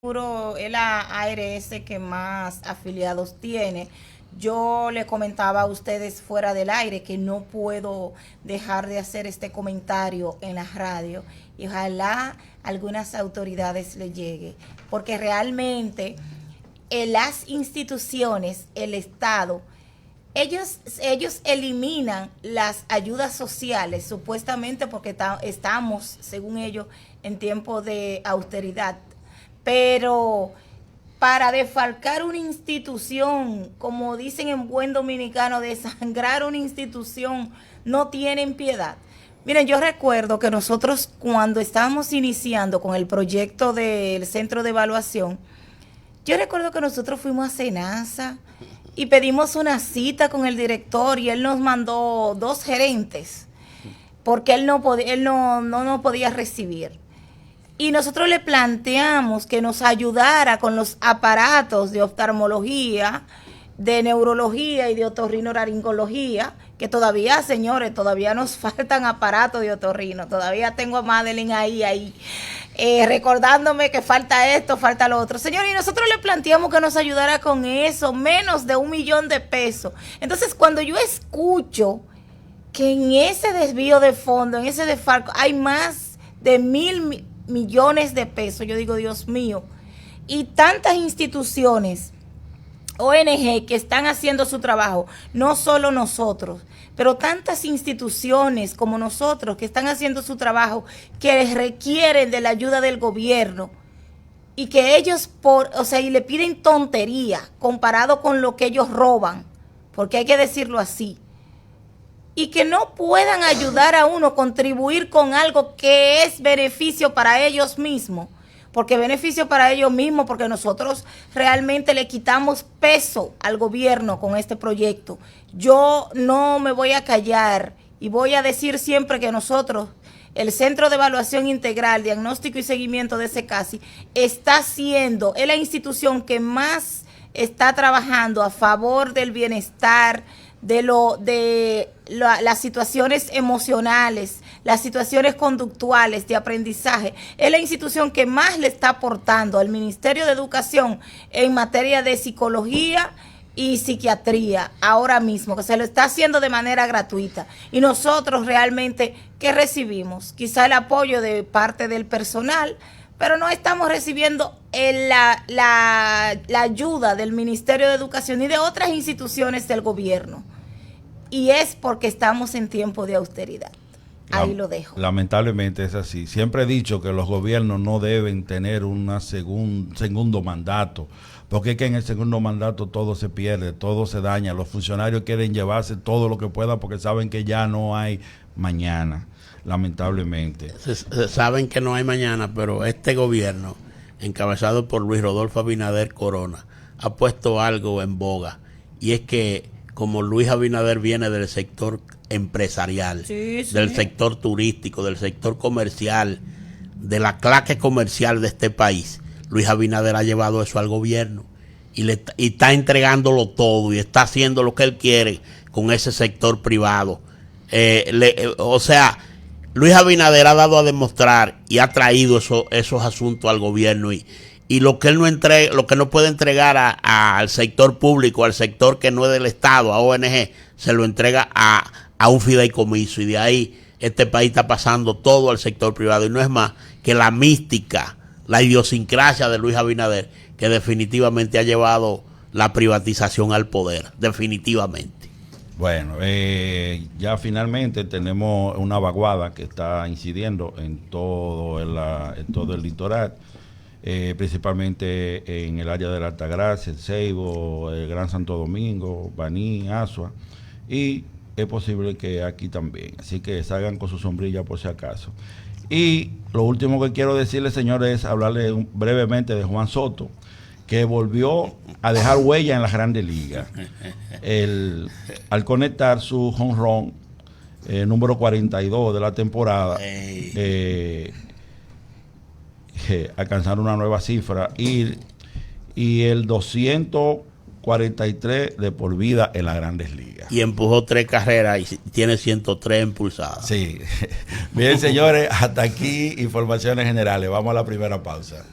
seguro es la ARS que más afiliados tiene. Yo le comentaba a ustedes fuera del aire que no puedo dejar de hacer este comentario en la radio y ojalá algunas autoridades le llegue, porque realmente las instituciones, el Estado, ellos eliminan las ayudas sociales supuestamente porque estamos, según ellos, en tiempo de austeridad, pero para defalcar una institución, como dicen en buen dominicano, desangrar una institución, no tienen piedad. Miren, yo recuerdo que nosotros cuando estábamos iniciando con el proyecto del centro de evaluación, yo recuerdo que nosotros fuimos a Senasa y pedimos una cita con el director y él nos mandó 2 gerentes porque él no nos podía recibir. Y nosotros le planteamos que nos ayudara con los aparatos de oftalmología, de neurología y de otorrinolaringología, que todavía, señores, todavía nos faltan aparatos de otorrino. Todavía tengo a Madeline ahí, recordándome que falta esto, falta lo otro. Señores, y nosotros le planteamos que nos ayudara con eso, menos de 1 millón de pesos. Entonces, cuando yo escucho que en ese desvío de fondo, en ese desfalco, hay más de 1.000 millones de pesos, yo digo, Dios mío, y tantas instituciones, ONG que están haciendo su trabajo, no solo nosotros, pero tantas instituciones como nosotros que están haciendo su trabajo, que requieren de la ayuda del gobierno y que ellos y le piden tontería comparado con lo que ellos roban, porque hay que decirlo así, y que no puedan ayudar a uno, contribuir con algo que es beneficio para ellos mismos, porque beneficio para ellos mismos, porque nosotros realmente le quitamos peso al gobierno con este proyecto. Yo no me voy a callar y voy a decir siempre que nosotros, el Centro de Evaluación Integral, Diagnóstico y Seguimiento de SECASI, es la institución que más está trabajando a favor del bienestar, de las situaciones emocionales, las situaciones conductuales de aprendizaje. Es la institución que más le está aportando al Ministerio de Educación en materia de psicología y psiquiatría ahora mismo, que se lo está haciendo de manera gratuita. Y nosotros realmente, ¿qué recibimos? Quizá el apoyo de parte del personal, pero no estamos recibiendo la ayuda del Ministerio de Educación y de otras instituciones del gobierno. Y es porque estamos en tiempo de austeridad. Ahí lo dejo. Lamentablemente es así. Siempre he dicho que los gobiernos no deben tener un segundo mandato, porque es que en el segundo mandato todo se pierde, todo se daña. Los funcionarios quieren llevarse todo lo que puedan porque saben que ya no hay mañana, lamentablemente. Saben que no hay mañana, pero este gobierno, encabezado por Luis Rodolfo Abinader Corona, ha puesto algo en boga, y es que como Luis Abinader viene del sector empresarial, del sector turístico, del sector comercial, de la clase comercial de este país, Luis Abinader ha llevado eso al gobierno y está entregándolo todo y está haciendo lo que él quiere con ese sector privado. Luis Abinader ha dado a demostrar y ha traído esos asuntos al gobierno, y lo que él no entrega, lo que no puede entregar al sector público, al sector que no es del Estado, a ONG, se lo entrega a un fideicomiso, y de ahí este país está pasando todo al sector privado, y no es más que la mística, la idiosincrasia de Luis Abinader, que definitivamente ha llevado la privatización al poder, definitivamente. Bueno, ya finalmente tenemos una vaguada que está incidiendo en todo el litoral, principalmente en el área de la Altagracia, el Ceibo, el Gran Santo Domingo, Baní, Asua, y es posible que aquí también. Así que salgan con su sombrilla por si acaso. Y lo último que quiero decirles, señores, es hablarles brevemente de Juan Soto, que volvió a dejar huella en las Grandes Ligas al conectar su home run número 42 de la temporada. Alcanzar una nueva cifra y el 243 de por vida en las Grandes Ligas. Y empujó 3 carreras y tiene 103 impulsadas. Sí. Bien, señores, hasta aquí informaciones generales. Vamos a la primera pausa.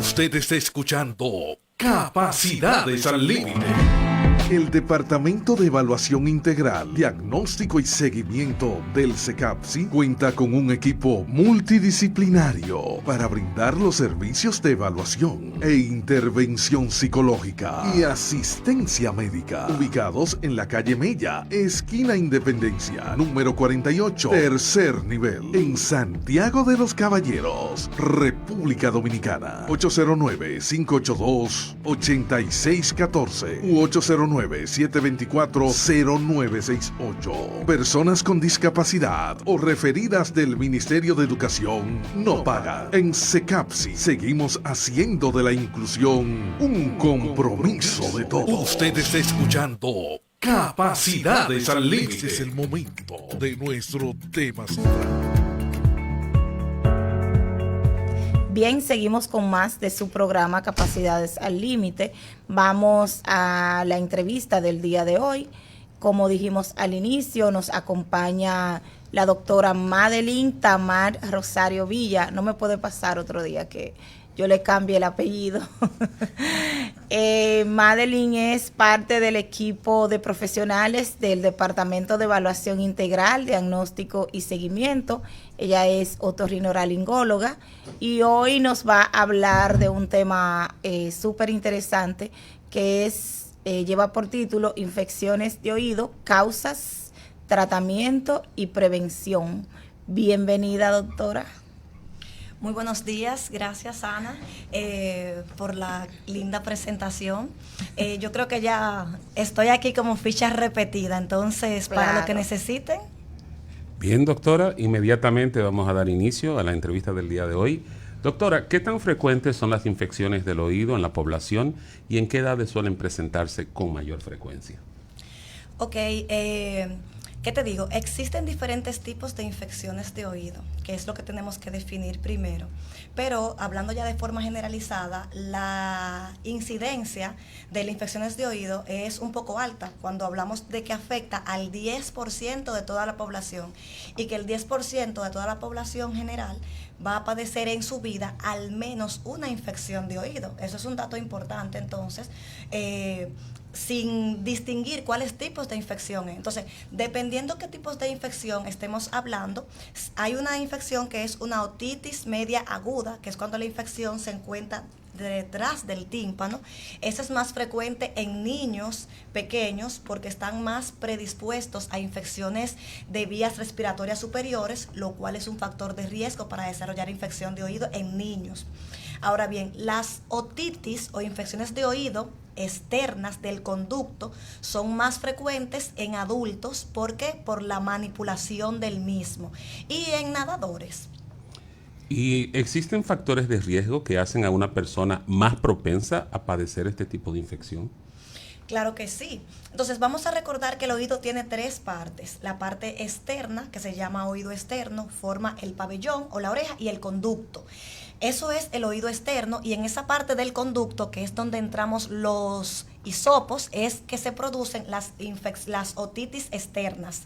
Usted está escuchando Capacidades al Límite. El Departamento de Evaluación Integral, Diagnóstico y Seguimiento del CECAPSI cuenta con un equipo multidisciplinario para brindar los servicios de evaluación e intervención psicológica y asistencia médica, ubicados en la calle Mella, esquina Independencia, número 48, tercer nivel, en Santiago de los Caballeros, República Dominicana. 809-582-8614 u 809-724-0968. Personas con discapacidad o referidas del Ministerio de Educación no pagan. En CECAPSI seguimos haciendo de la inclusión un compromiso de todos. Usted está escuchando Capacidades al Límite. Este es el momento de nuestro tema central. Bien, seguimos con más de su programa Capacidades al Límite. Vamos a la entrevista del día de hoy. Como dijimos al inicio, nos acompaña la doctora Madeline Tamar Rosario Villa. No me puede pasar otro día que yo le cambie el apellido. Madeline es parte del equipo de profesionales del Departamento de Evaluación Integral, Diagnóstico y Seguimiento. Ella es otorrinolaringóloga y hoy nos va a hablar de un tema súper interesante que es, lleva por título Infecciones de oído, causas, tratamiento y prevención. Bienvenida, doctora. Muy buenos días, gracias Ana por la linda presentación. Yo creo que ya estoy aquí como ficha repetida, entonces para lo que necesiten. Bien, doctora, inmediatamente vamos a dar inicio a la entrevista del día de hoy. Doctora, ¿qué tan frecuentes son las infecciones del oído en la población y en qué edades suelen presentarse con mayor frecuencia? Ok, ¿qué te digo? Existen diferentes tipos de infecciones de oído, que es lo que tenemos que definir primero. Pero hablando ya de forma generalizada, la incidencia de las infecciones de oído es un poco alta cuando hablamos de que afecta al 10% de toda la población y que el 10% de toda la población general va a padecer en su vida al menos una infección de oído. Eso es un dato importante, entonces, sin distinguir cuáles tipos de infección. Entonces, dependiendo qué tipos de infección estemos hablando, hay una infección que es una otitis media aguda, que es cuando la infección se encuentra detrás del tímpano. Esa es más frecuente en niños pequeños porque están más predispuestos a infecciones de vías respiratorias superiores, lo cual es un factor de riesgo para desarrollar infección de oído en niños. Ahora bien, las otitis o infecciones de oído externas del conducto son más frecuentes en adultos. ¿Por qué? Por la manipulación del mismo. Y en nadadores. ¿Y existen factores de riesgo que hacen a una persona más propensa a padecer este tipo de infección? Claro que sí. Entonces vamos a recordar que el oído tiene tres partes. La parte externa, que se llama oído externo, forma el pabellón o la oreja y el conducto. Eso es el oído externo y en esa parte del conducto, que es donde entramos los hisopos, es que se producen las otitis externas.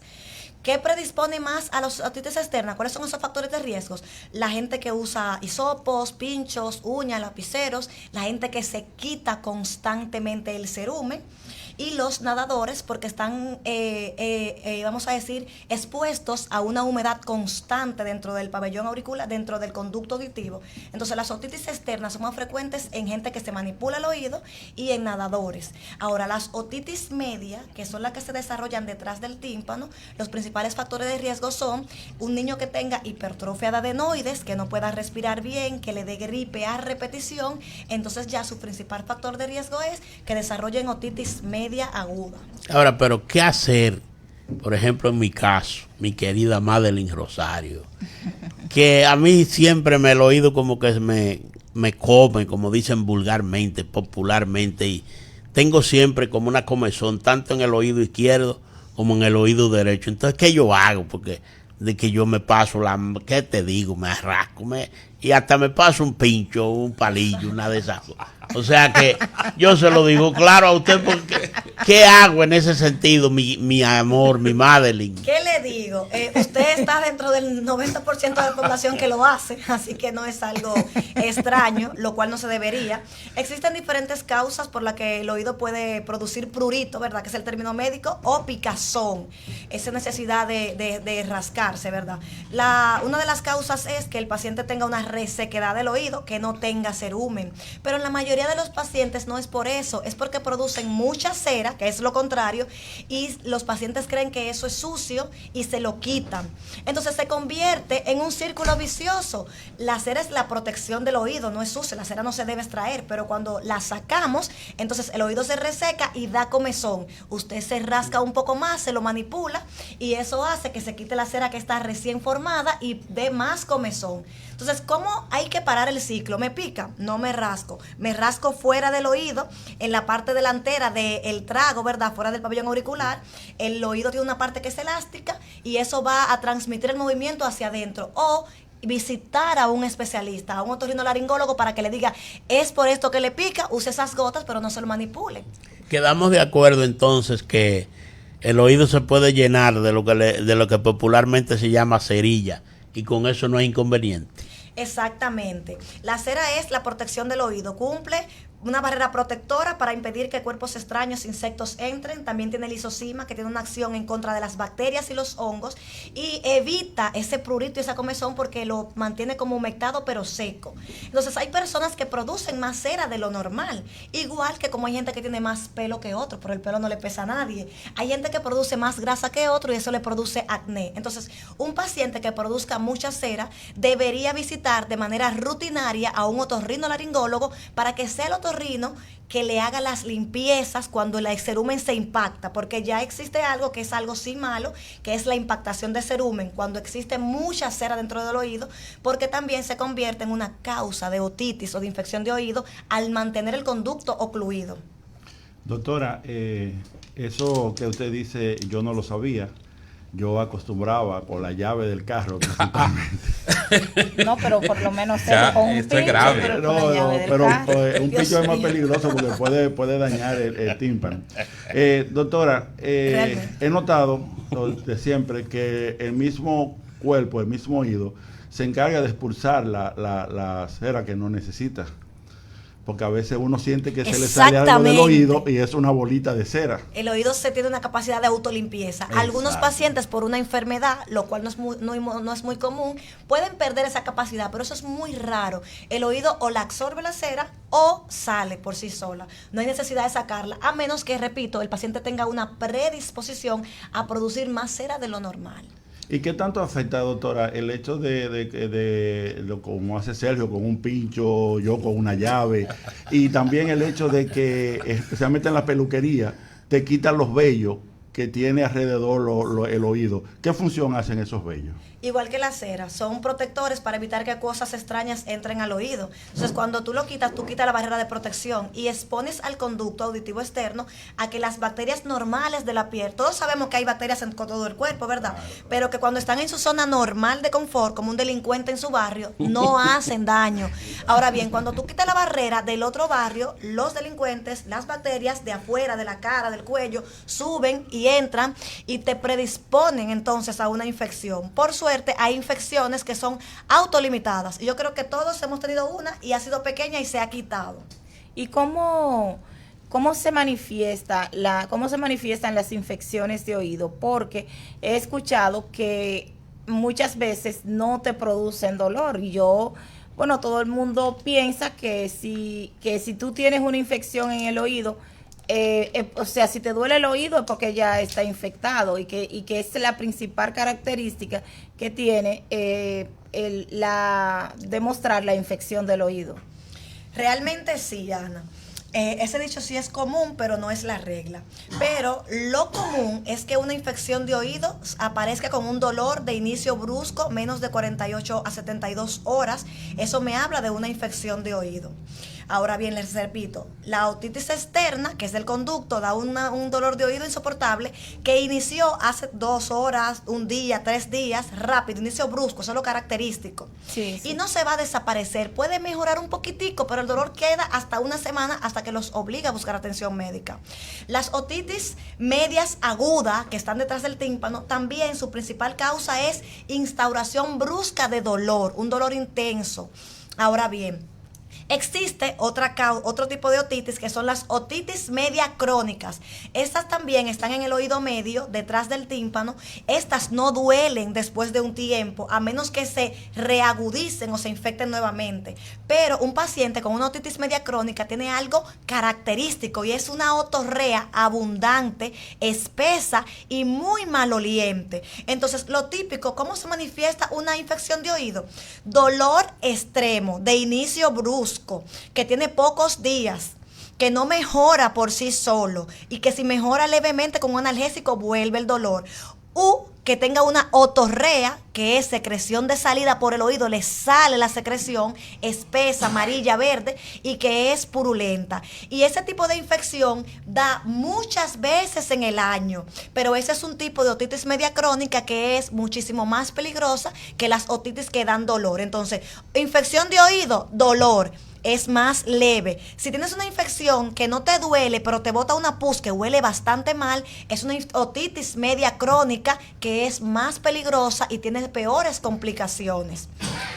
¿Qué predispone más a las otitis externas? ¿Cuáles son esos factores de riesgos? La gente que usa hisopos, pinchos, uñas, lapiceros, la gente que se quita constantemente el cerumen y los nadadores porque están, vamos a decir, expuestos a una humedad constante dentro del pabellón auricular, dentro del conducto auditivo. Entonces las otitis externas son más frecuentes en gente que se manipula el oído y en nadadores. Ahora, las otitis media, que son las que se desarrollan detrás del tímpano, los principales factores de riesgo son un niño que tenga hipertrofia de adenoides, que no pueda respirar bien, que le dé gripe a repetición. Entonces ya su principal factor de riesgo es que desarrollen otitis media aguda. Ahora, pero ¿qué hacer? Por ejemplo, en mi caso, mi querida Madeline Rosario, que a mí siempre me el oído como que me come, como dicen vulgarmente, popularmente, y tengo siempre como una comezón, tanto en el oído izquierdo como en el oído derecho. Entonces, ¿qué yo hago? Porque de que yo me paso ¿qué te digo? Me arrasco, y hasta me paso un pincho, un palillo, una de esas. O sea que yo se lo digo claro a usted porque ¿qué hago en ese sentido, mi amor, mi Madeline? ¿Qué le digo? Usted está dentro del 90% de la población que lo hace, así que no es algo extraño, lo cual no se debería. Existen diferentes causas por las que el oído puede producir prurito, ¿verdad? Que es el término médico, o picazón, esa necesidad de rascarse, ¿verdad? Una de las causas es que el paciente tenga una resequedad del oído, que no tenga cerumen, pero en la mayoría de los pacientes no es por eso, es porque producen mucha cera, que es lo contrario, y los pacientes creen que eso es sucio y se lo quitan. Entonces se convierte en un círculo vicioso. La cera es la protección del oído, no es sucia, la cera no se debe extraer, pero cuando la sacamos, entonces el oído se reseca y da comezón. Usted se rasca un poco más, se lo manipula y eso hace que se quite la cera que está recién formada y dé más comezón. Entonces, ¿cómo hay que parar el ciclo? ¿Me pica? No me rasco. Me rasco fuera del oído, en la parte delantera del trago, ¿verdad? Fuera del pabellón auricular. El oído tiene una parte que es elástica y eso va a transmitir el movimiento hacia adentro. O visitar a un especialista, a un otorrinolaringólogo para que le diga, es por esto que le pica, use esas gotas, pero no se lo manipule. Quedamos de acuerdo entonces que el oído se puede llenar de lo que popularmente se llama cerilla y con eso no hay inconveniente. Exactamente. La cera es la protección del oído. Cumple una barrera protectora para impedir que cuerpos extraños, insectos entren. También tiene lisozima, que tiene una acción en contra de las bacterias y los hongos. Y evita ese prurito y esa comezón porque lo mantiene como humectado pero seco. Entonces hay personas que producen más cera de lo normal. Igual que como hay gente que tiene más pelo que otro, pero el pelo no le pesa a nadie. Hay gente que produce más grasa que otro y eso le produce acné. Entonces un paciente que produzca mucha cera debería visitar de manera rutinaria a un otorrinolaringólogo para que sea el otorrino que le haga las limpiezas cuando el cerumen se impacta, porque ya existe algo que es algo sí malo, que es la impactación de cerumen, cuando existe mucha cera dentro del oído, porque también se convierte en una causa de otitis o de infección de oído al mantener el conducto ocluido. Doctora, eso que usted dice yo no lo sabía. Yo acostumbraba con la llave del carro principalmente. No, pero por lo menos Ya, con un esto es pincho, grave. pero con la llave del Pero carro. un Dios pincho es más mío. peligroso porque puede dañar el tímpano. Doctora, Realmente. he notado de siempre que el mismo cuerpo, el mismo oído, se encarga de expulsar la cera que no necesita. Porque a veces uno siente que se le sale algo del Exactamente. oído y es una bolita de cera. El oído se tiene una capacidad de autolimpieza. Algunos Exacto. pacientes por una enfermedad, lo cual no es muy común, pueden perder esa capacidad, pero eso es muy raro. El oído o la absorbe la cera o sale por sí sola. No hay necesidad de sacarla, a menos que, repito, el paciente tenga una predisposición a producir más cera de lo normal. ¿Y qué tanto afecta, doctora, el hecho de lo como hace Sergio con un pincho, yo con una llave, y también el hecho de que, especialmente en la peluquería, te quitan los vellos que tiene alrededor el oído? ¿Qué función hacen esos vellos? Igual que la cera, son protectores para evitar que cosas extrañas entren al oído. Entonces, cuando tú lo quitas, tú quitas la barrera de protección y expones al conducto auditivo externo a que las bacterias normales de la piel, todos sabemos que hay bacterias en todo el cuerpo, ¿verdad? Pero que cuando están en su zona normal de confort, como un delincuente en su barrio, no hacen daño. Ahora bien, cuando tú quitas la barrera del otro barrio, los delincuentes, las bacterias de afuera, de la cara, del cuello, suben y entran y te predisponen entonces a una infección. Por suerte, hay infecciones que son autolimitadas. Y yo creo que todos hemos tenido una y ha sido pequeña y se ha quitado. ¿Y cómo se manifiestan las infecciones de oído? Porque he escuchado que muchas veces no te producen dolor. Y todo el mundo piensa que si tú tienes una infección en el oído, o sea, si te duele el oído es porque ya está infectado y que es la principal característica que tiene demostrar la infección del oído. Realmente sí, Ana. Ese dicho sí es común, pero no es la regla. Pero lo común es que una infección de oído aparezca con un dolor de inicio brusco, menos de 48 a 72 horas. Eso me habla de una infección de oído. Ahora bien, les repito, la otitis externa, que es del conducto, da un dolor de oído insoportable que inició hace 2 horas, 1 día, 3 días, rápido, inicio brusco, eso es lo característico. Sí, sí. Y no se va a desaparecer, puede mejorar un poquitico, pero el dolor queda hasta 1 semana hasta que los obliga a buscar atención médica. Las otitis medias agudas, que están detrás del tímpano, también su principal causa es instauración brusca de dolor, un dolor intenso. Ahora bien, existe otro tipo de otitis que son las otitis media crónicas. Estas también están en el oído medio, detrás del tímpano. Estas no duelen después de un tiempo, a menos que se reagudicen o se infecten nuevamente. Pero un paciente con una otitis media crónica tiene algo característico y es una otorrea abundante, espesa y muy maloliente. Entonces, lo típico, ¿cómo se manifiesta una infección de oído? Dolor extremo, de inicio brusco, que tiene pocos días, que no mejora por sí solo y que si mejora levemente con un analgésico vuelve el dolor, u que tenga una otorrea, que es secreción de salida por el oído, le sale la secreción espesa, amarilla, verde, y que es purulenta. Y ese tipo de infección da muchas veces en el año, pero ese es un tipo de otitis media crónica que es muchísimo más peligrosa que las otitis que dan dolor. Entonces, infección de oído, dolor, es más leve. Si tienes una infección que no te duele, pero te bota una pus que huele bastante mal, es una otitis media crónica que es más peligrosa y tiene peores complicaciones.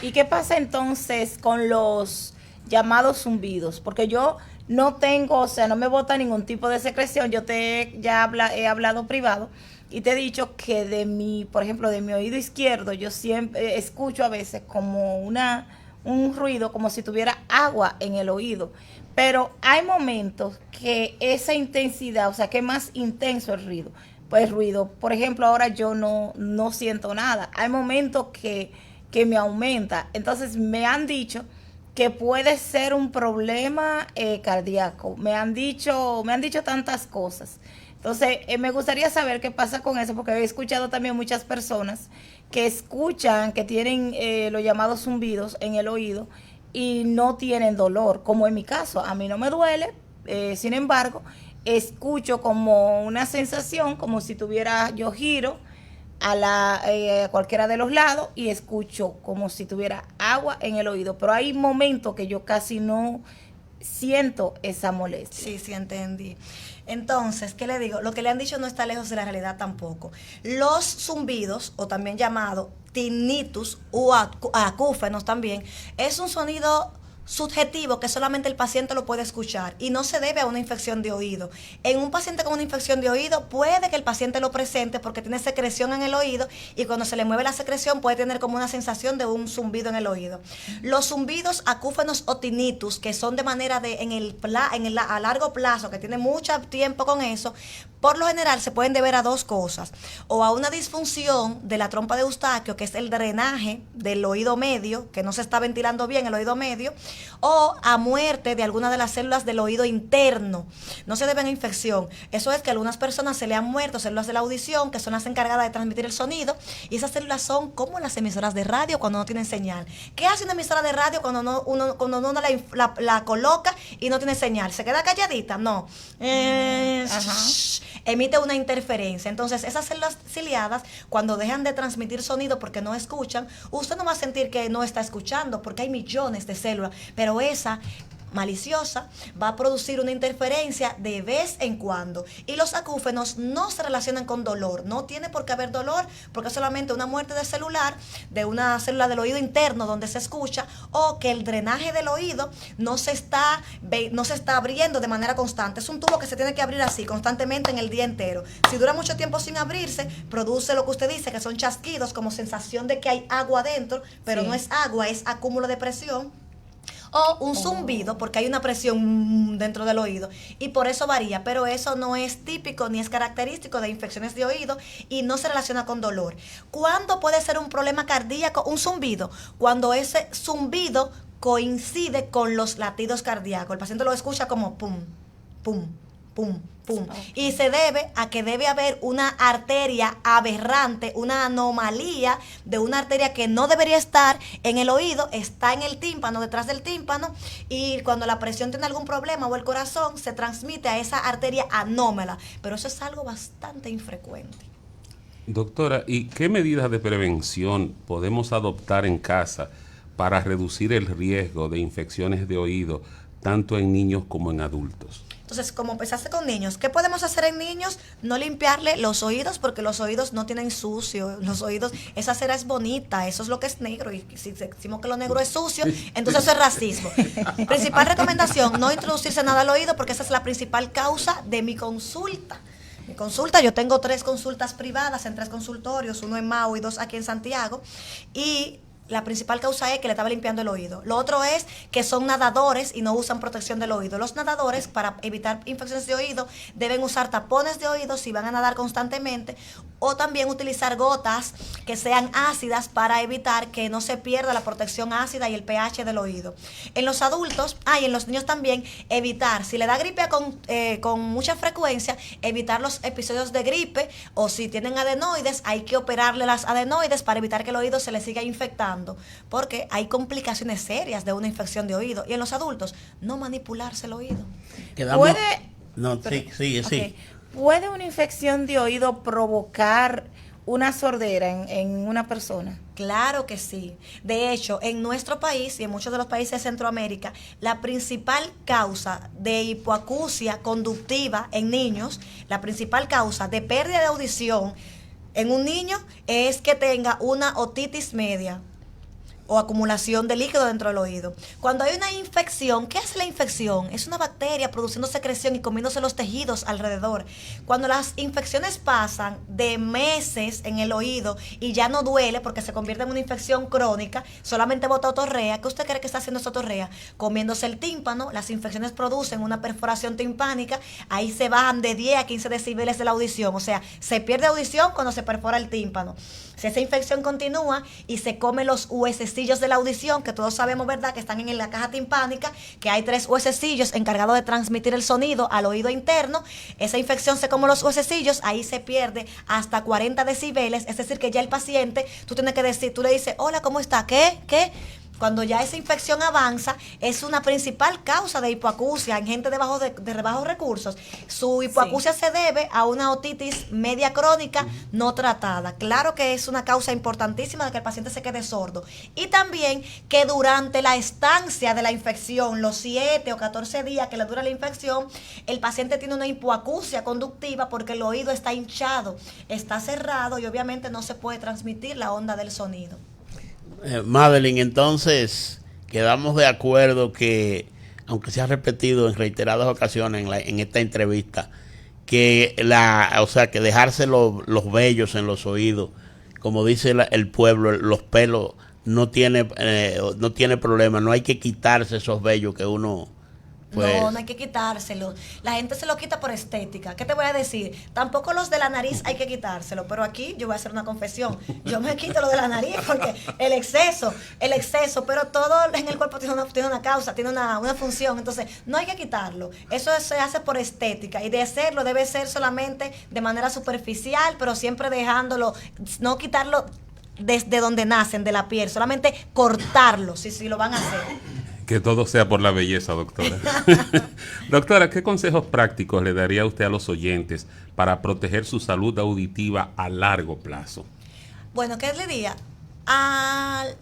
¿Y qué pasa entonces con los llamados zumbidos? Porque yo no tengo, o sea, no me bota ningún tipo de secreción. Yo he hablado privado y te he dicho que por ejemplo, de mi oído izquierdo, yo siempre escucho a veces como un ruido, como si tuviera agua en el oído. Pero hay momentos que esa intensidad, o sea, que es más intenso el ruido. Pues ruido, por ejemplo, ahora yo no siento nada. Hay momentos que me aumenta. Entonces me han dicho que puede ser un problema cardíaco. Me han dicho tantas cosas. Entonces, me gustaría saber qué pasa con eso, porque he escuchado también muchas personas que escuchan, que tienen los llamados zumbidos en el oído y no tienen dolor, como en mi caso. A mí no me duele, sin embargo, escucho como una sensación, como si yo giro a cualquiera de los lados y escucho como si tuviera agua en el oído. Pero hay momentos que yo casi no siento esa molestia. Sí, entendí. Entonces, ¿qué le digo? Lo que le han dicho no está lejos de la realidad tampoco. Los zumbidos, o también llamado tinnitus o acúfenos también, es un sonido subjetivo que solamente el paciente lo puede escuchar y no se debe a una infección de oído. En un paciente con una infección de oído puede que el paciente lo presente porque tiene secreción en el oído y cuando se le mueve la secreción puede tener como una sensación de un zumbido en el oído. Los zumbidos acúfenos o tinnitus, que son de manera a largo plazo, que tiene mucho tiempo con eso, por lo general se pueden deber a 2 cosas: o a una disfunción de la trompa de Eustaquio, que es el drenaje del oído medio, que no se está ventilando bien el oído medio, o a muerte de alguna de las células del oído interno. No se deben a infección. Eso es que a algunas personas se le han muerto células de la audición, que son las encargadas de transmitir el sonido, y esas células son como las emisoras de radio cuando no tienen señal. ¿Qué hace una emisora de radio cuando uno la coloca y no tiene señal? ¿Se queda calladita? No. Emite una interferencia. Entonces, esas células ciliadas, cuando dejan de transmitir sonido porque no escuchan, usted no va a sentir que no está escuchando, porque hay millones de células, pero esa maliciosa va a producir una interferencia de vez en cuando. Y los acúfenos no se relacionan con dolor, no tiene por qué haber dolor, porque es solamente una muerte de celular, de una célula del oído interno donde se escucha, o que el drenaje del oído no se está abriendo de manera constante. Es un tubo que se tiene que abrir así constantemente en el día entero. Si dura mucho tiempo sin abrirse, produce lo que usted dice, que son chasquidos, como sensación de que hay agua adentro, pero sí, no es agua, es acúmulo de presión. O un zumbido, porque hay una presión dentro del oído, y por eso varía, pero eso no es típico ni es característico de infecciones de oído y no se relaciona con dolor. ¿Cuándo puede ser un problema cardíaco un zumbido? Cuando ese zumbido coincide con los latidos cardíacos. El paciente lo escucha como pum, pum, pum, pum. Y se debe a que debe haber una arteria aberrante, una anomalía de una arteria que no debería estar en el oído, está en el tímpano, detrás del tímpano, y cuando la presión tiene algún problema o el corazón, se transmite a esa arteria anómala. Pero eso es algo bastante infrecuente. Doctora, ¿y qué medidas de prevención podemos adoptar en casa para reducir el riesgo de infecciones de oído, tanto en niños como en adultos? Entonces, como empezaste con niños, ¿qué podemos hacer en niños? No limpiarle los oídos, porque los oídos no tienen sucio. Los oídos, esa cera es bonita, eso es lo que es negro. Y si decimos que lo negro es sucio, entonces eso es racismo. Principal recomendación, no introducirse nada al oído, porque esa es la principal causa de mi consulta. Mi consulta, yo tengo 3 consultas privadas en 3 consultorios, 1 en Mau y 2 aquí en Santiago. Y la principal causa es que le estaba limpiando el oído. Lo otro es que son nadadores y no usan protección del oído. Los nadadores, para evitar infecciones de oído, deben usar tapones de oído si van a nadar constantemente, o también utilizar gotas que sean ácidas para evitar que no se pierda la protección ácida y el pH del oído. En los adultos, y en los niños también, evitar, si le da gripe con mucha frecuencia, evitar los episodios de gripe, o si tienen adenoides, hay que operarle las adenoides para evitar que el oído se le siga infectando, porque hay complicaciones serias de una infección de oído. Y en los adultos, no manipularse el oído. ¿Puede, No, sí, sí. okay, ¿puede una infección de oído provocar una sordera en una persona? Claro que sí. De hecho, en nuestro país y en muchos de los países de Centroamérica, la principal causa de hipoacusia conductiva en niños, la principal causa de pérdida de audición en un niño es que tenga una otitis media o acumulación de líquido dentro del oído. Cuando hay una infección, ¿qué hace la infección? Es una bacteria produciendo secreción y comiéndose los tejidos alrededor. Cuando las infecciones pasan de meses en el oído y ya no duele porque se convierte en una infección crónica, solamente bota otorrea. ¿Qué usted cree que está haciendo esa otorrea? Comiéndose el tímpano, las infecciones producen una perforación timpánica, ahí se bajan de 10 a 15 decibeles de la audición, o sea, se pierde audición cuando se perfora el tímpano. Si esa infección continúa y se come los huesecillos de la audición, que todos sabemos, ¿verdad?, que están en la caja timpánica, que hay 3 huesecillos encargados de transmitir el sonido al oído interno, esa infección se come los huesecillos, ahí se pierde hasta 40 decibeles, es decir, que ya el paciente, tú tienes que decir, tú le dices, hola, ¿cómo está? ¿Qué? Cuando ya esa infección avanza, es una principal causa de hipoacusia en gente de bajos recursos. Su hipoacusia se debe a una otitis media crónica no tratada. Claro que es una causa importantísima de que el paciente se quede sordo. Y también que durante la estancia de la infección, los 7 o 14 días que le dura la infección, el paciente tiene una hipoacusia conductiva porque el oído está hinchado, está cerrado y obviamente no se puede transmitir la onda del sonido. Madeline, entonces quedamos de acuerdo que, aunque se ha repetido en reiteradas ocasiones en esta entrevista, que que dejarse los vellos en los oídos, como dice el pueblo, los pelos, no tiene problema, no hay que quitarse esos vellos que uno... Pues, no hay que quitárselo. La gente se lo quita por estética. ¿Qué te voy a decir? Tampoco los de la nariz hay que quitárselo. Pero aquí yo voy a hacer una confesión. Yo me quito lo de la nariz porque el exceso, pero todo en el cuerpo tiene una causa, tiene una función. Entonces, no hay que quitarlo. Eso se hace por estética. Y de hacerlo debe ser solamente de manera superficial, pero siempre dejándolo, no quitarlo desde donde nacen, de la piel. Solamente cortarlo, si lo van a hacer. Que todo sea por la belleza, doctora. Doctora, ¿qué consejos prácticos le daría usted a los oyentes para proteger su salud auditiva a largo plazo? Bueno, ¿qué le diría?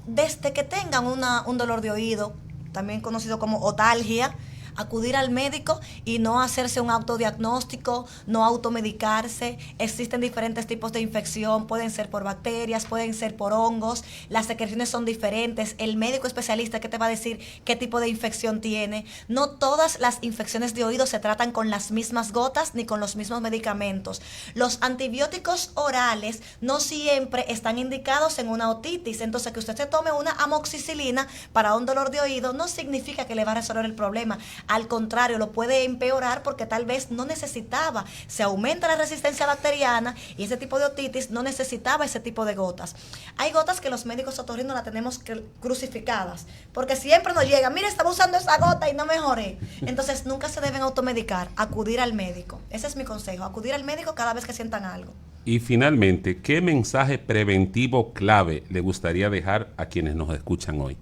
Desde que tengan un dolor de oído, también conocido como otalgia, acudir al médico y no hacerse un autodiagnóstico, no automedicarse. Existen diferentes tipos de infección, pueden ser por bacterias, pueden ser por hongos, las secreciones son diferentes. El médico especialista que te va a decir qué tipo de infección tiene. No todas las infecciones de oído se tratan con las mismas gotas ni con los mismos medicamentos. Los antibióticos orales no siempre están indicados en una otitis, entonces que usted se tome una amoxicilina para un dolor de oído no significa que le va a resolver el problema. Al contrario, lo puede empeorar porque tal vez no necesitaba, se aumenta la resistencia bacteriana y ese tipo de otitis no necesitaba ese tipo de gotas. Hay gotas que los médicos otorrinos la tenemos crucificadas, porque siempre nos llega, mira, estaba usando esa gota y no mejoré. Entonces nunca se deben automedicar, acudir al médico. Ese es mi consejo, acudir al médico cada vez que sientan algo. Y finalmente, ¿qué mensaje preventivo clave le gustaría dejar a quienes nos escuchan hoy?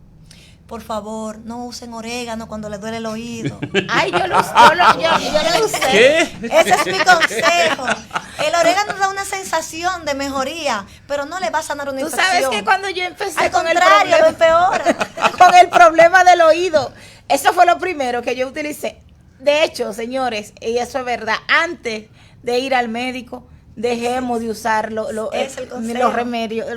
Por favor, no usen orégano cuando les duele el oído. Ay, yo lo usé. ¿Qué? Ese es mi consejo. El orégano da una sensación de mejoría, pero no le va a sanar una Tú infección. sabes que cuando yo empecé Al con contrario, lo empeora. con el problema del oído, eso fue lo primero que yo utilicé. De hecho, señores, y eso es verdad, antes de ir al médico, dejemos de usar los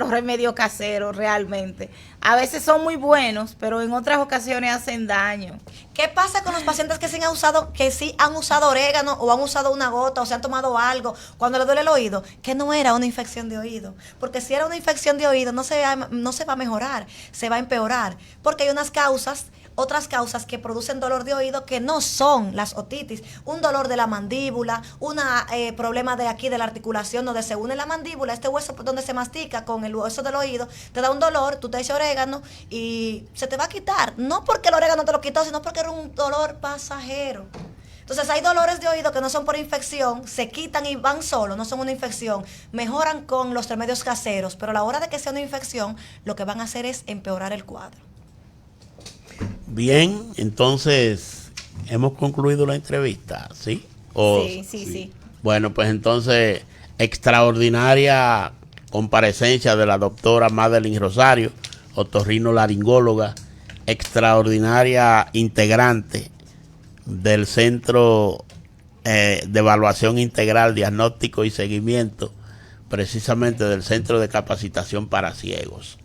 remedios caseros realmente. A veces son muy buenos, pero en otras ocasiones hacen daño. ¿Qué pasa con los pacientes que sí han usado orégano o han usado una gota o se han tomado algo cuando les duele el oído? Que no era una infección de oído. Porque si era una infección de oído no se va a mejorar, se va a empeorar. Porque hay otras causas que producen dolor de oído que no son las otitis. Un dolor de la mandíbula, un problema de aquí de la articulación donde se une la mandíbula, este hueso donde se mastica con el hueso del oído, te da un dolor, tú te echas orégano y se te va a quitar. No porque el orégano te lo quitó, sino porque era un dolor pasajero. Entonces hay dolores de oído que no son por infección, se quitan y van solos, no son una infección, mejoran con los remedios caseros, pero a la hora de que sea una infección, lo que van a hacer es empeorar el cuadro. Bien, entonces hemos concluido la entrevista, ¿sí? Sí. Bueno, pues entonces, extraordinaria comparecencia de la doctora Madeline Rosario, otorrinolaringóloga, extraordinaria integrante del Centro de Evaluación Integral, Diagnóstico y Seguimiento, precisamente del Centro de Capacitación para Ciegos.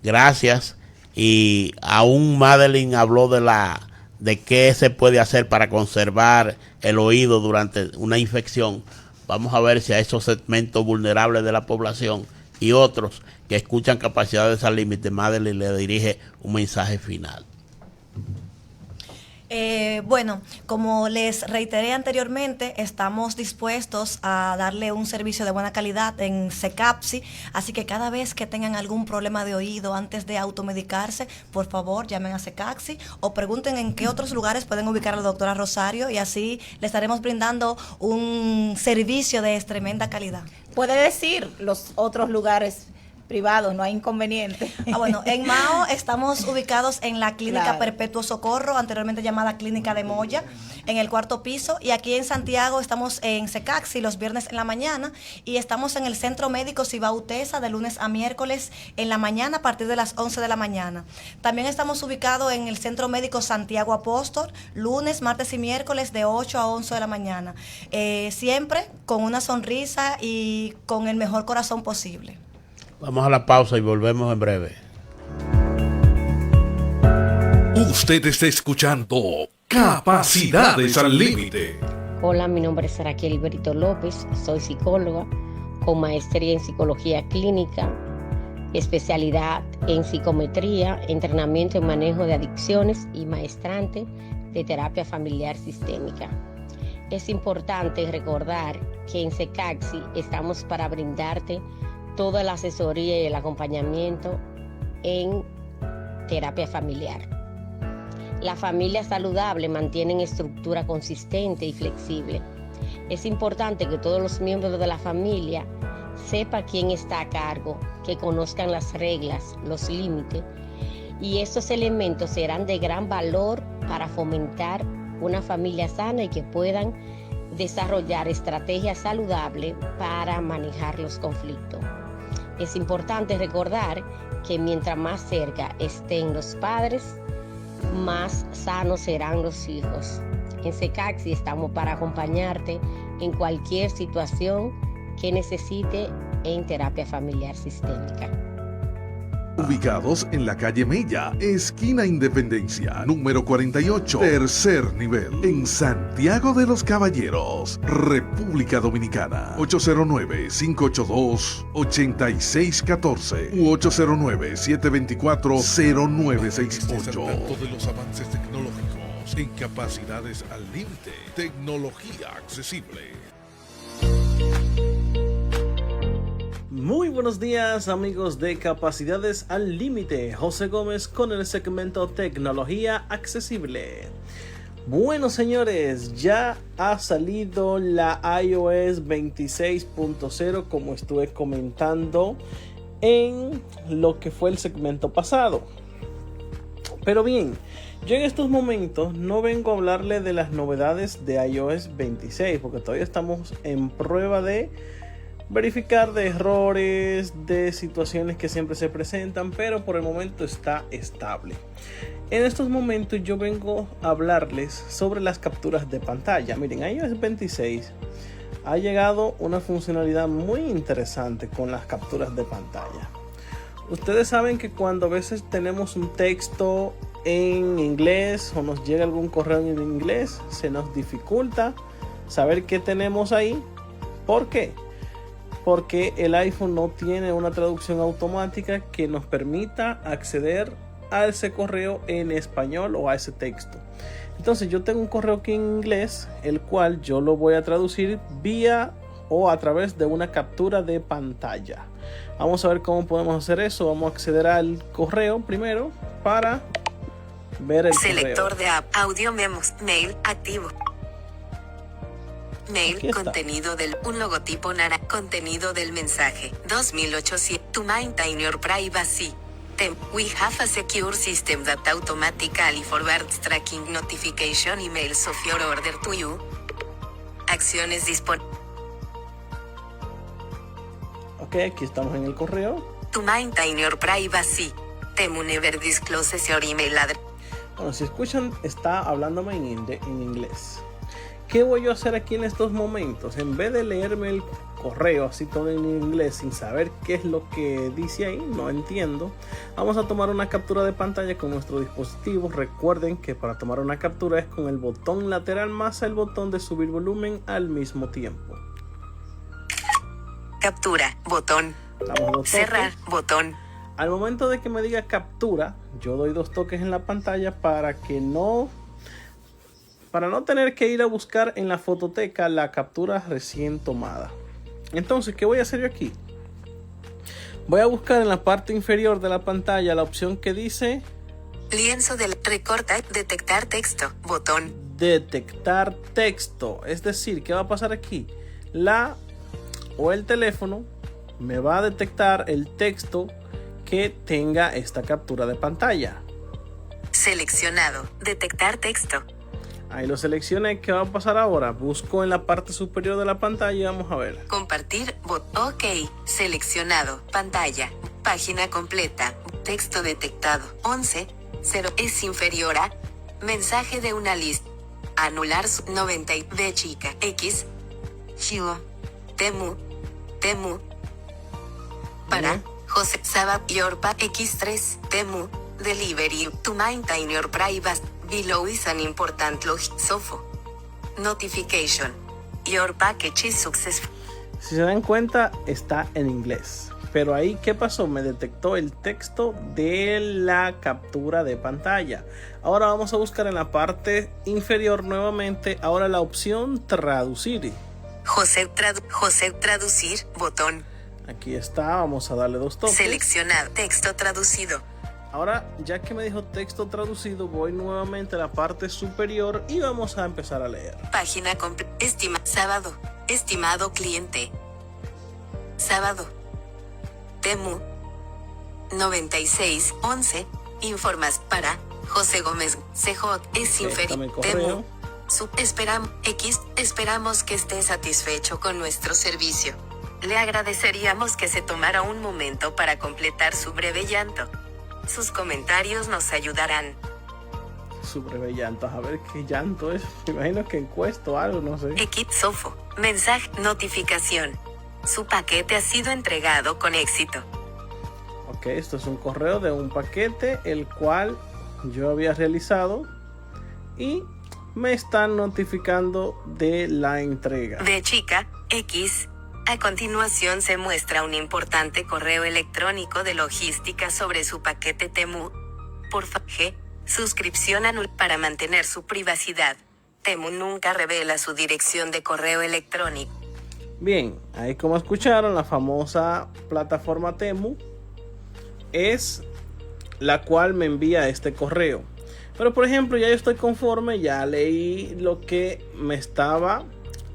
Gracias. Y aún Madeline habló de qué se puede hacer para conservar el oído durante una infección. Vamos a ver si a esos segmentos vulnerables de la población y otros que escuchan Capacidades al Límite, Madeline le dirige un mensaje final. Bueno, como les reiteré anteriormente, estamos dispuestos a darle un servicio de buena calidad en CECAPSI, así que cada vez que tengan algún problema de oído antes de automedicarse, por favor llamen a CECAPSI o pregunten en qué otros lugares pueden ubicar a la doctora Rosario y así le estaremos brindando un servicio de tremenda calidad. Puede decir los otros lugares privados, no hay inconveniente. Bueno, en Mao estamos ubicados en la Clínica Claro. Perpetuo Socorro, anteriormente llamada Clínica de Moya, en el 4º piso, y aquí en Santiago estamos en CECAXI los viernes en la mañana y estamos en el Centro Médico Cibao Utesa de lunes a miércoles en la mañana a partir de las 11 de la mañana. También estamos ubicados en el Centro Médico Santiago Apóstol, lunes, martes y miércoles de 8 a 11 de la mañana. Siempre con una sonrisa y con el mejor corazón posible. Vamos a la pausa y volvemos en breve. Usted está escuchando Capacidades al Límite. Hola, mi nombre es Raquel Brito López, soy psicóloga con maestría en psicología clínica, especialidad en psicometría, entrenamiento en manejo de adicciones y maestrante de terapia familiar sistémica. Es importante recordar que en CECAXI estamos para brindarte toda la asesoría y el acompañamiento en terapia familiar. La familia saludable mantiene estructura consistente y flexible. Es importante que todos los miembros de la familia sepan quién está a cargo, que conozcan las reglas, los límites, y estos elementos serán de gran valor para fomentar una familia sana y que puedan desarrollar estrategias saludables para manejar los conflictos. Es importante recordar que mientras más cerca estén los padres, más sanos serán los hijos. En CECAXI estamos para acompañarte en cualquier situación que necesite en terapia familiar sistémica. Ubicados en la calle Mella, esquina Independencia, número 48, tercer nivel, en Santiago de los Caballeros, República Dominicana. 809-582-8614 u 809-724-0968. De los avances tecnológicos, Seguimos en Capacidades al Límite, tecnología accesible. Muy buenos días amigos de Capacidades al Límite, José Gómez con el segmento Tecnología Accesible. Bueno señores, ya ha salido la iOS 26.0 como estuve comentando en lo que fue el segmento pasado. Pero bien, yo en estos momentos no vengo a hablarle de las novedades de iOS 26 porque todavía estamos en prueba de verificar de errores, de situaciones que siempre se presentan, pero por el momento está estable. En estos momentos yo vengo a hablarles sobre las capturas de pantalla. Miren, iOS 26 ha llegado una funcionalidad muy interesante con las capturas de pantalla. Ustedes saben que cuando a veces tenemos un texto en inglés o nos llega algún correo en inglés, se nos dificulta saber qué tenemos ahí. ¿Por qué? Porque el iPhone no tiene una traducción automática que nos permita acceder a ese correo en español o a ese texto. Entonces yo tengo un correo aquí en inglés, el cual yo lo voy a traducir vía o a través de una captura de pantalla. Vamos a ver cómo podemos hacer eso. Vamos a acceder al correo primero para ver el selector correo. De app, audio, memos, mail, activo. Mail, contenido del, un logotipo naranja, contenido del mensaje, 2800, to maintain your privacy. We have a secure system that automatically forwards tracking notification emails of your order to you. Acciones disponibles. Ok, aquí estamos en el correo. To maintain your privacy. Temu never discloses your email address. Bueno, si escuchan, está hablándome en inglés. ¿Qué voy yo a hacer aquí en estos momentos? En vez de leerme el correo así todo en inglés sin saber qué es lo que dice ahí, no entiendo, vamos a tomar una captura de pantalla con nuestro dispositivo. Recuerden que para tomar una captura es con el botón lateral más el botón de subir volumen al mismo tiempo. Captura, botón. Damos 2 cerrar, toques. botón. Al momento de que me diga captura, yo doy 2 toques en la pantalla para no tener que ir a buscar en la fototeca la captura recién tomada. Entonces, ¿qué voy a hacer yo aquí? Voy a buscar en la parte inferior de la pantalla la opción que dice lienzo del recorta, detectar texto, botón. Detectar texto. Es decir, ¿qué va a pasar aquí? El teléfono me va a detectar el texto que tenga esta captura de pantalla. Seleccionado, detectar texto. Ahí lo seleccioné. ¿Qué va a pasar ahora? Busco en la parte superior de la pantalla y vamos a ver. Compartir, ok, seleccionado, pantalla, página completa, texto detectado, 11, 0 es inferior a, mensaje de una lista, anular 90, B chica, X, Shio, Temu, para, José Saba, Yorpa, X3, Temu, Delivery, to maintain your privacy. Below is an important Sofo. Notification. Your package is successful. Si se dan cuenta, está en inglés. Pero ahí, ¿qué pasó? Me detectó el texto de la captura de pantalla. Ahora vamos a buscar en la parte inferior nuevamente. Ahora la opción traducir. José traducir, botón. Aquí está, vamos a darle 2 toques. Seleccionar texto traducido. Ahora, ya que me dijo texto traducido, voy nuevamente a la parte superior y vamos a empezar a leer. Página completa. Sábado. Estimado cliente. Sábado. Temu. 9611. Informas para José Gómez. CJ es inferior. Temu. Esperamos que esté satisfecho con nuestro servicio. Le agradeceríamos que se tomara un momento para completar su breve llanto. Sus comentarios nos ayudarán. Su breve llanto, a ver qué llanto es. Me imagino que encuesto o algo, no sé. Equip Sofo, mensaje, notificación. Su paquete ha sido entregado con éxito. Ok, esto es un correo de un paquete el cual yo había realizado y me están notificando de la entrega. De chica, X. A continuación se muestra un importante correo electrónico de logística sobre su paquete Temu. Por G. Suscripción anulada para mantener su privacidad. Temu nunca revela su dirección de correo electrónico. Bien, ahí como escucharon, la famosa plataforma Temu es la cual me envía este correo. Pero por ejemplo, ya yo estoy conforme, ya leí lo que me estaba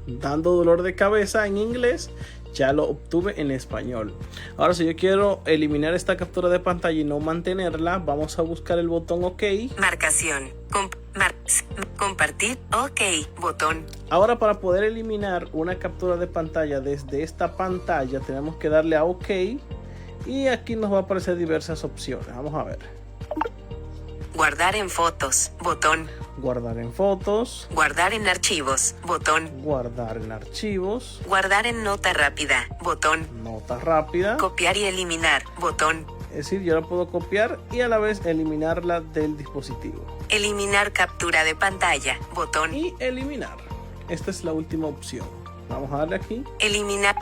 dando dolor de cabeza en inglés, ya lo obtuve en español. Ahora, si yo quiero eliminar esta captura de pantalla y no mantenerla, vamos a buscar el botón OK. Marcación. Compartir. OK. Botón. Ahora, para poder eliminar una captura de pantalla desde esta pantalla, tenemos que darle a OK. Y aquí nos va a aparecer diversas opciones. Vamos a ver. Guardar en fotos. Botón. Guardar en fotos. Guardar en archivos. Botón. Guardar en archivos. Guardar en nota rápida. Botón. Nota rápida. Copiar y eliminar. Botón. Es decir, yo la puedo copiar y a la vez eliminarla del dispositivo. Eliminar captura de pantalla. Botón. Y eliminar. Esta es la última opción. Vamos a darle aquí. Eliminar.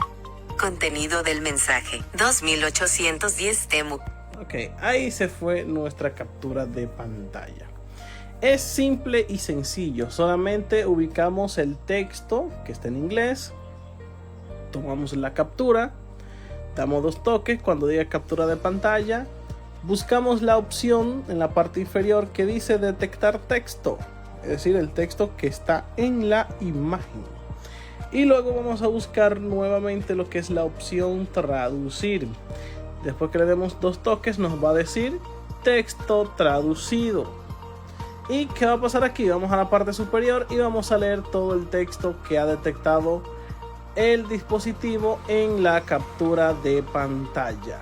Contenido del mensaje. 2810 Temu. Ok, ahí se fue nuestra captura de pantalla. Es simple y sencillo. Solamente ubicamos el texto que está en inglés. Tomamos la captura. Damos 2 toques cuando diga captura de pantalla. Buscamos la opción en la parte inferior que dice detectar texto. Es decir, el texto que está en la imagen. Y luego vamos a buscar nuevamente lo que es la opción traducir. Después que le demos 2 toques nos va a decir texto traducido. ¿Y qué va a pasar aquí? Vamos a la parte superior y vamos a leer todo el texto que ha detectado el dispositivo en la captura de pantalla.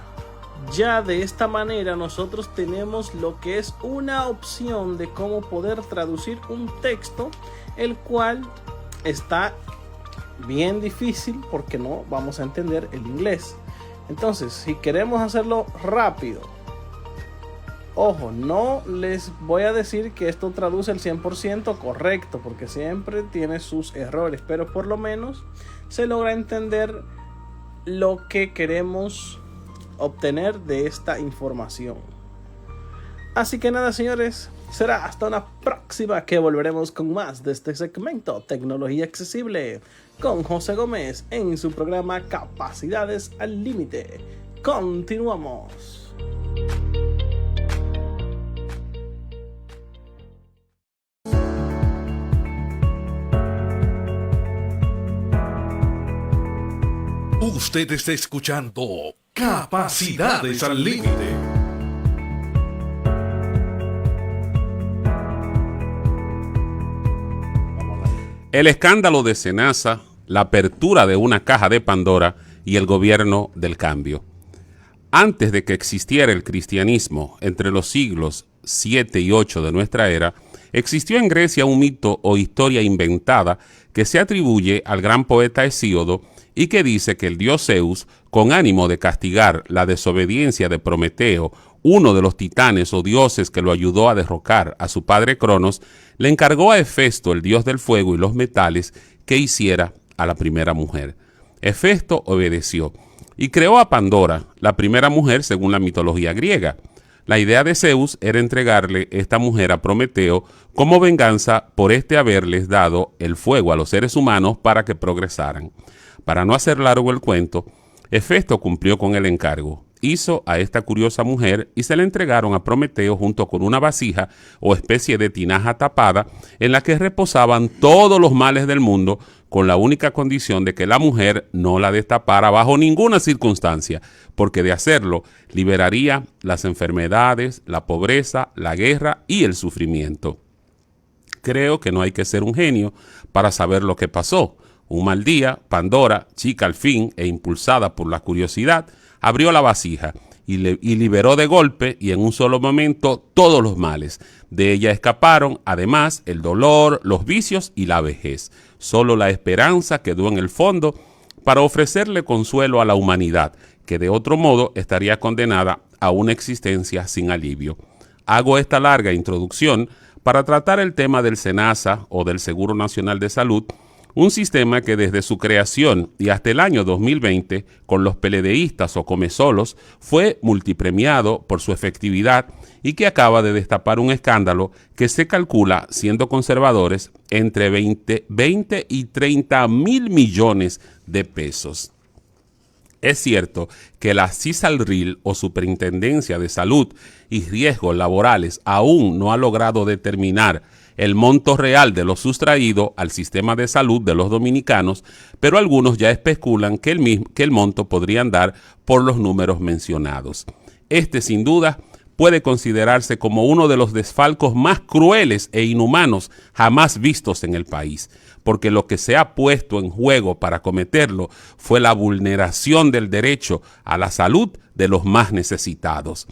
Ya de esta manera nosotros tenemos lo que es una opción de cómo poder traducir un texto, el cual está bien difícil porque no vamos a entender el inglés. Entonces, si queremos hacerlo rápido, ojo, no les voy a decir que esto traduce el 100% correcto, porque siempre tiene sus errores, pero por lo menos se logra entender lo que queremos obtener de esta información. Así que nada, señores, será hasta una próxima que volveremos con más de este segmento Tecnología Accesible con José Gómez en su programa Capacidades al Límite. Continuamos. Usted está escuchando Capacidades al Límite. El escándalo de Senasa, la apertura de una caja de Pandora y el gobierno del cambio. Antes de que existiera el cristianismo, entre los siglos 7 y 8 de nuestra era, existió en Grecia un mito o historia inventada que se atribuye al gran poeta Hesíodo y que dice que el dios Zeus, con ánimo de castigar la desobediencia de Prometeo, uno de los titanes o dioses que lo ayudó a derrocar a su padre Cronos, le encargó a Hefesto, el dios del fuego y los metales, que hiciera a la primera mujer. Hefesto obedeció y creó a Pandora, la primera mujer según la mitología griega. La idea de Zeus era entregarle esta mujer a Prometeo como venganza por haberles dado el fuego a los seres humanos para que progresaran. Para no hacer largo el cuento, Hefesto cumplió con el encargo. Hizo a esta curiosa mujer y se la entregaron a Prometeo junto con una vasija o especie de tinaja tapada en la que reposaban todos los males del mundo, con la única condición de que la mujer no la destapara bajo ninguna circunstancia, porque de hacerlo liberaría las enfermedades, la pobreza, la guerra y el sufrimiento. Creo que no hay que ser un genio para saber lo que pasó. Un mal día, Pandora, chica al fin e impulsada por la curiosidad, abrió la vasija y liberó de golpe y en un solo momento todos los males. De ella escaparon, además, el dolor, los vicios y la vejez. Solo la esperanza quedó en el fondo para ofrecerle consuelo a la humanidad, que de otro modo estaría condenada a una existencia sin alivio. Hago esta larga introducción para tratar el tema del SENASA o del Seguro Nacional de Salud, Un sistema que desde su creación y hasta el año 2020, con los PLDistas o Comesolos, fue multipremiado por su efectividad y que acaba de destapar un escándalo que se calcula, siendo conservadores, entre 20 y 30 mil millones de pesos. Es cierto que la CISALRIL o Superintendencia de Salud y Riesgos Laborales aún no ha logrado determinar el monto real de lo sustraído al sistema de salud de los dominicanos, pero algunos ya especulan que el monto podría andar por los números mencionados. Este, sin duda, puede considerarse como uno de los desfalcos más crueles e inhumanos jamás vistos en el país, porque lo que se ha puesto en juego para cometerlo fue la vulneración del derecho a la salud de los más necesitados.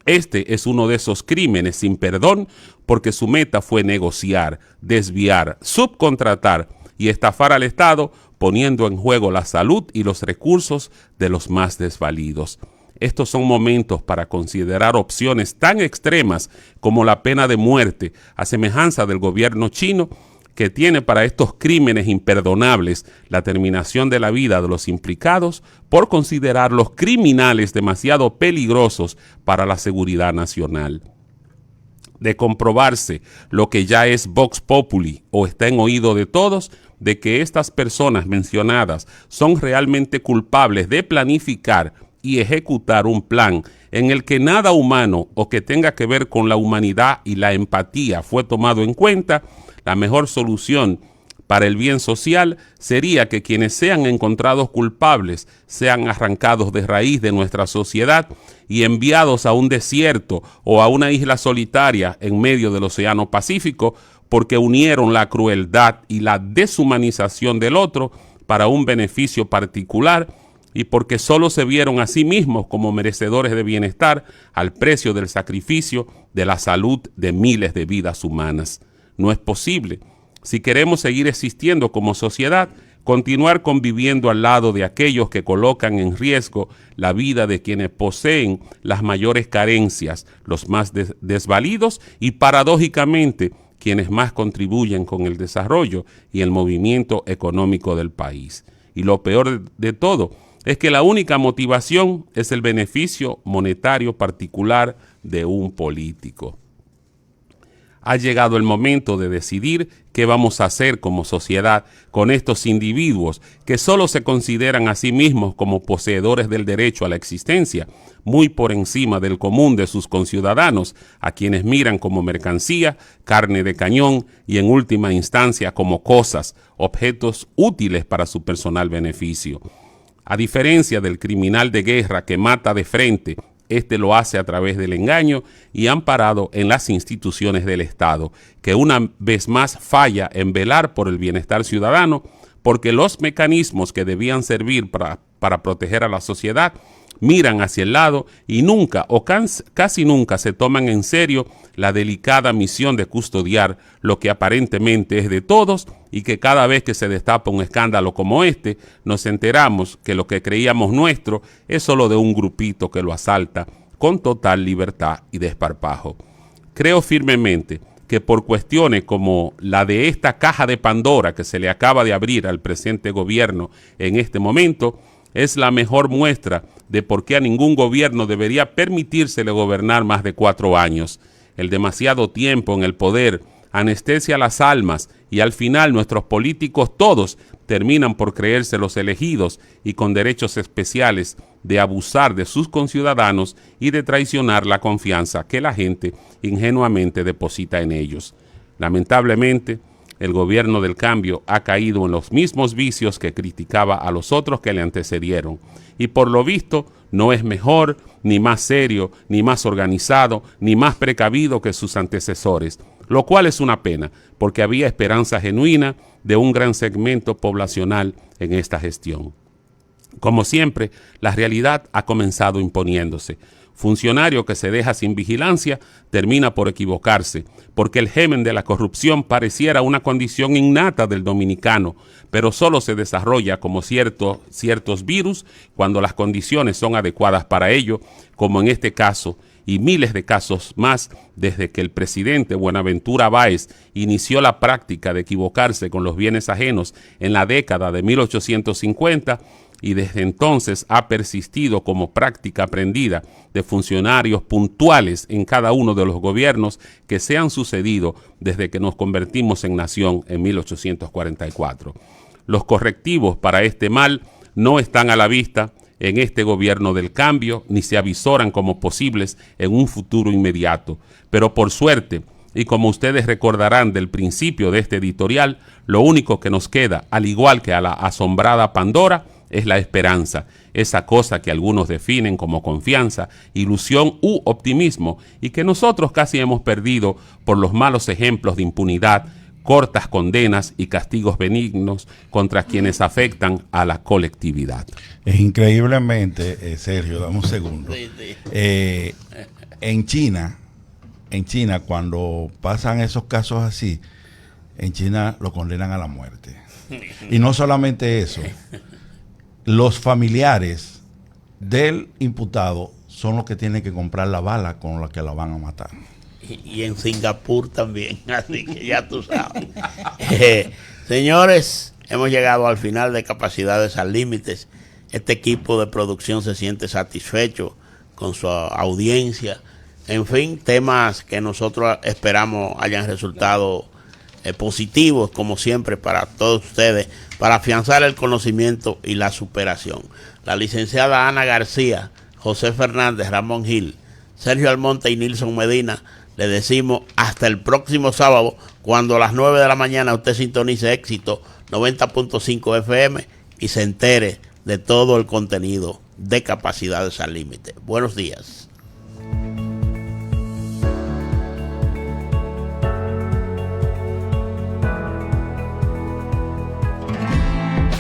Este es uno de esos crímenes sin perdón porque su meta fue negociar, desviar, subcontratar y estafar al Estado, poniendo en juego la salud y los recursos de los más desvalidos. Estos son momentos para considerar opciones tan extremas como la pena de muerte, a semejanza del gobierno chino, que tiene para estos crímenes imperdonables la terminación de la vida de los implicados por considerarlos criminales demasiado peligrosos para la seguridad nacional. De comprobarse lo que ya es Vox Populi o está en oído de todos, de que estas personas mencionadas son realmente culpables de planificar y ejecutar un plan en el que nada humano o que tenga que ver con la humanidad y la empatía fue tomado en cuenta, la mejor solución para el bien social sería que quienes sean encontrados culpables sean arrancados de raíz de nuestra sociedad y enviados a un desierto o a una isla solitaria en medio del Océano Pacífico, porque unieron la crueldad y la deshumanización del otro para un beneficio particular y porque solo se vieron a sí mismos como merecedores de bienestar al precio del sacrificio de la salud de miles de vidas humanas. No es posible, si queremos seguir existiendo como sociedad, continuar conviviendo al lado de aquellos que colocan en riesgo la vida de quienes poseen las mayores carencias, los más desvalidos y, paradójicamente, quienes más contribuyen con el desarrollo y el movimiento económico del país. Y lo peor de todo es que la única motivación es el beneficio monetario particular de un político. Ha llegado el momento de decidir qué vamos a hacer como sociedad con estos individuos que solo se consideran a sí mismos como poseedores del derecho a la existencia, muy por encima del común de sus conciudadanos, a quienes miran como mercancía, carne de cañón y en última instancia como cosas, objetos útiles para su personal beneficio. A diferencia del criminal de guerra que mata de frente, este lo hace a través del engaño y amparado en las instituciones del Estado, que una vez más falla en velar por el bienestar ciudadano, porque los mecanismos que debían servir para proteger a la sociedad miran hacia el lado y nunca o casi nunca se toman en serio la delicada misión de custodiar lo que aparentemente es de todos y que cada vez que se destapa un escándalo como este, nos enteramos que lo que creíamos nuestro es solo de un grupito que lo asalta con total libertad y desparpajo. Creo firmemente que por cuestiones como la de esta caja de Pandora que se le acaba de abrir al presente gobierno en este momento, es la mejor muestra de por qué a ningún gobierno debería permitírsele gobernar más de 4 años. El demasiado tiempo en el poder anestesia las almas y al final nuestros políticos todos terminan por creerse los elegidos y con derechos especiales de abusar de sus conciudadanos y de traicionar la confianza que la gente ingenuamente deposita en ellos. Lamentablemente, el gobierno del cambio ha caído en los mismos vicios que criticaba a los otros que le antecedieron y por lo visto no es mejor, ni más serio, ni más organizado, ni más precavido que sus antecesores, lo cual es una pena porque había esperanza genuina de un gran segmento poblacional en esta gestión. Como siempre, la realidad ha comenzado imponiéndose. Funcionario que se deja sin vigilancia termina por equivocarse, porque el germen de la corrupción pareciera una condición innata del dominicano, pero solo se desarrolla como ciertos virus cuando las condiciones son adecuadas para ello, como en este caso, y miles de casos más desde que el presidente Buenaventura Báez inició la práctica de equivocarse con los bienes ajenos en la década de 1850, y desde entonces ha persistido como práctica aprendida de funcionarios puntuales en cada uno de los gobiernos que se han sucedido desde que nos convertimos en nación en 1844. Los correctivos para este mal no están a la vista en este gobierno del cambio, ni se avisoran como posibles en un futuro inmediato. Pero por suerte, y como ustedes recordarán del principio de este editorial, lo único que nos queda, al igual que a la asombrada Pandora, es la esperanza, esa cosa que algunos definen como confianza, ilusión u optimismo, y que nosotros casi hemos perdido por los malos ejemplos de impunidad, cortas condenas y castigos benignos contra quienes afectan a la colectividad. Es increíblemente, Sergio, dame un segundo. En China, cuando pasan esos casos así, en China lo condenan a la muerte. Y no solamente eso, los familiares del imputado son los que tienen que comprar la bala con la que la van a matar. Y en Singapur también, así que ya tú sabes. Señores, hemos llegado al final de Capacidades al Límite. Este equipo de producción se siente satisfecho con su audiencia. En fin, temas que nosotros esperamos hayan resultado positivos, como siempre, para todos ustedes, para afianzar el conocimiento y la superación. La licenciada Ana García, José Fernández, Ramón Gil, Sergio Almonte y Nilson Medina, le decimos hasta el próximo sábado, cuando a las 9 de la mañana usted sintonice Éxito 90.5 FM y se entere de todo el contenido de Capacidades al Límite. Buenos días.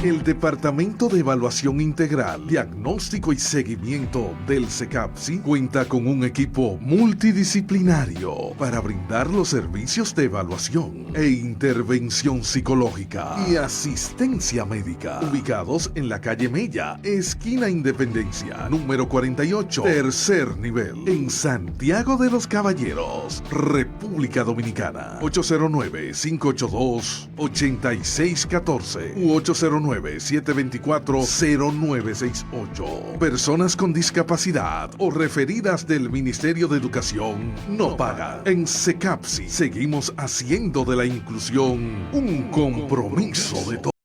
El Departamento de Evaluación Integral, Diagnóstico y Seguimiento del SECAPSI cuenta con un equipo multidisciplinario para brindar los servicios de evaluación e intervención psicológica y asistencia médica, ubicados en la calle Mella, esquina Independencia, número 48, tercer nivel, en Santiago de los Caballeros, República Dominicana. 809-582-8614 u 809-724-0968. Personas con discapacidad o referidas del Ministerio de Educación no pagan. En SECAPSI seguimos haciendo de la inclusión un compromiso de todos.